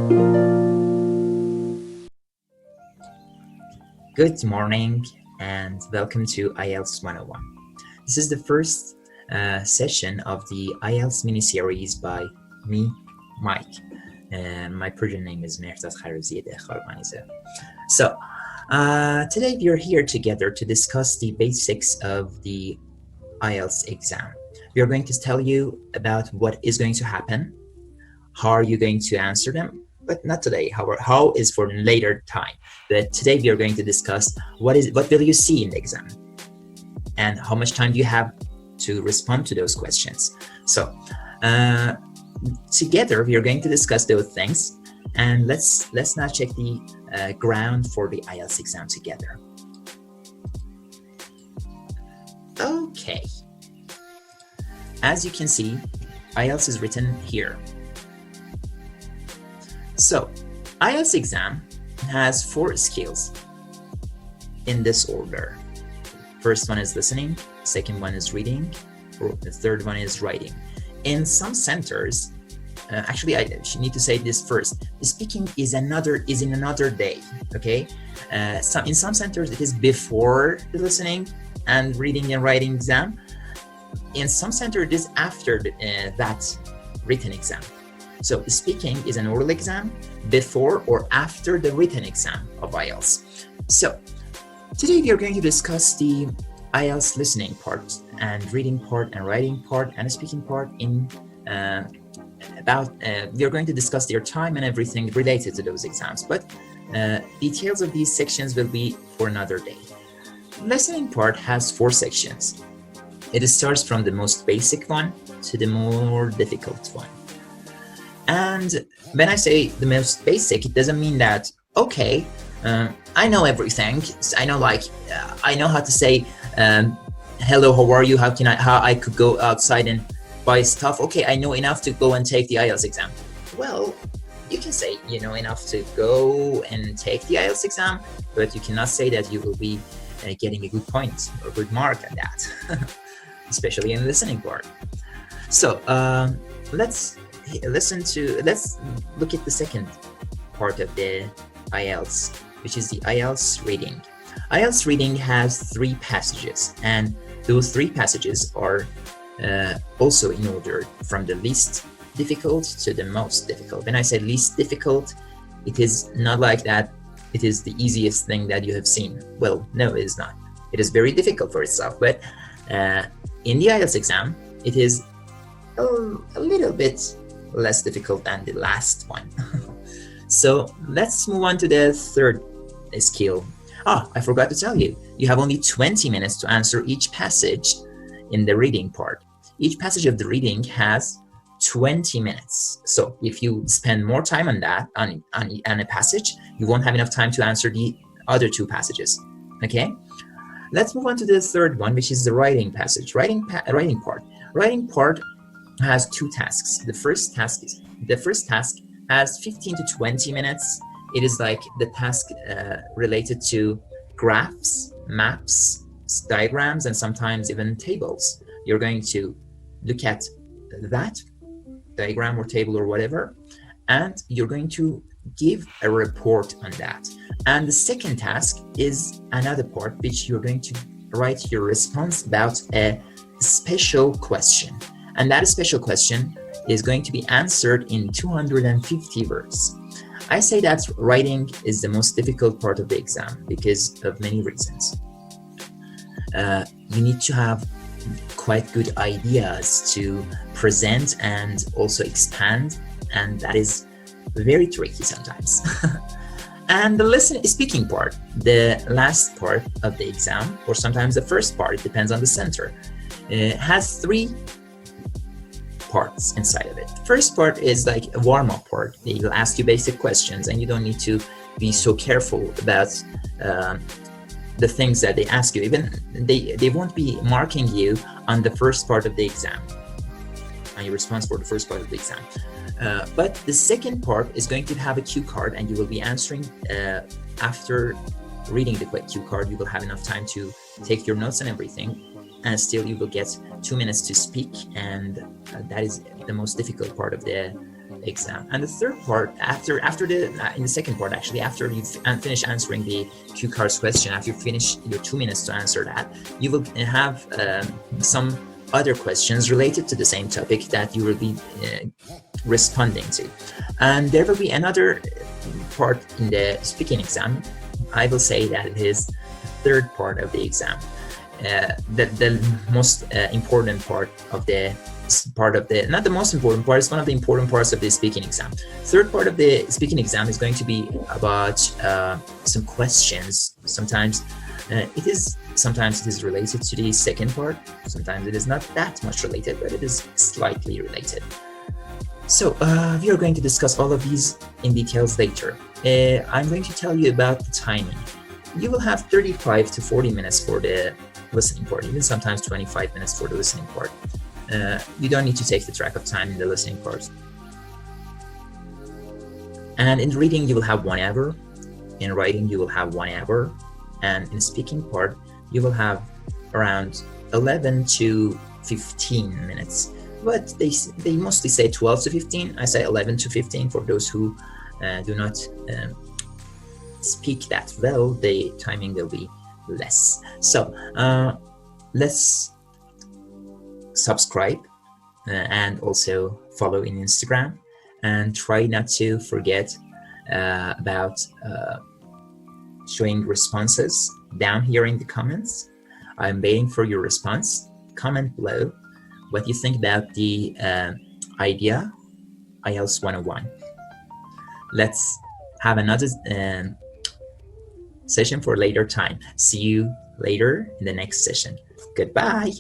Good morning and welcome to IELTS 101. This is the first session of the IELTS mini-series by me, Mike. And my project name is Mehrdad Kharazide Kharmanize. So today we are here together to discuss the basics of the IELTS exam. We are going to tell you about what is going to happen, how are you going to answer them, but not today. How is for later time. But today we are going to discuss what will you see in the exam and how much time do you have to respond to those questions. So together we are going to discuss those things, and let's now check the ground for the IELTS exam together. Okay, as you can see, IELTS is written here. So IELTS exam has 4 skills in this order. First one is listening, second one is reading, the third one is writing. In some centers, actually I need to say this first, speaking is in another day, okay? In some centers it is before the listening and reading and writing exam. In some centers it is after that written exam. So speaking is an oral exam before or after the written exam of IELTS. So today we are going to discuss the IELTS listening part and reading part and writing part and speaking part we are going to discuss their time and everything related to those exams, but details of these sections will be for another day. Listening part has 4 sections. It starts from the most basic one to the more difficult one. And when I say the most basic, it doesn't mean that, okay, I know everything. I know I know how to say, hello, how are you? How I could go outside and buy stuff. Okay, I know enough to go and take the IELTS exam. Well, you can say you know enough to go and take the IELTS exam, but you cannot say that you will be getting a good point or good mark on that, especially in the listening part. So let's look at the second part of the IELTS, which is the IELTS reading. IELTS reading has 3 passages, and those 3 passages are also in order from the least difficult to the most difficult. When I say least difficult, it is not like that it is the easiest thing that you have seen. Well, no, it is not. It is very difficult for itself, but in the IELTS exam, it is a little bit less difficult than the last one. So let's move on to the third skill. I forgot to tell you, you have only 20 minutes to answer each passage in the reading part. Each passage of the reading has 20 minutes. So if you spend more time on that, on a passage, you won't have enough time to answer the other 2 passages, okay? Let's move on to the third one, which is the writing passage, writing part. Writing part has 2 tasks. The first task has 15 to 20 minutes. It is like the task related to graphs, maps, diagrams, and sometimes even tables. You're going to look at that diagram or table or whatever, and you're going to give a report on that. And the second task is another part which you're going to write your response about a special question. And that special question is going to be answered in 250 words. I say that writing is the most difficult part of the exam because of many reasons. You need to have quite good ideas to present and also expand, and that is very tricky sometimes. And the speaking part, the last part of the exam, or sometimes the first part, it depends on the center, has 3 parts inside of it. The first part is like a warm-up part. They will ask you basic questions, and you don't need to be so careful about the things that they ask you. Even they won't be marking you on the first part of the exam, on your response for the first part of the exam. But the second part is going to have a cue card, and you will be answering after reading the cue card. You will have enough time to take your notes and everything, and still you will get 2 minutes to speak, and that is the most difficult part of the exam. And the third part, after the in the second part, actually, after you finish answering the cue cards question, after you finish your 2 minutes to answer that, you will have some other questions related to the same topic that you will be responding to. And there will be another part in the speaking exam. I will say that it is the third part of the exam. The most important part of the not the most important part, it's one of the important parts of the speaking exam. Third part of the speaking exam is going to be about some questions. Sometimes it is related to the second part. Sometimes it is not that much related, but it is slightly related. So we are going to discuss all of these in details later. I'm going to tell you about the timing. You will have 35 to 40 minutes for the listening part, even sometimes 25 minutes for the listening part. You don't need to take the track of time in the listening part. And in reading, you will have 1 hour. In writing, you will have 1 hour. And in speaking part, you will have around 11 to 15 minutes. But they mostly say 12 to 15. I say 11 to 15 for those who do not speak that well. The timing will be less. So let's subscribe and also follow in Instagram, and try not to forget about showing responses down here in the comments. I'm waiting for your response. Comment below what you think about the idea IELTS 101. Let's have another session for later time. See you later in the next session. Goodbye.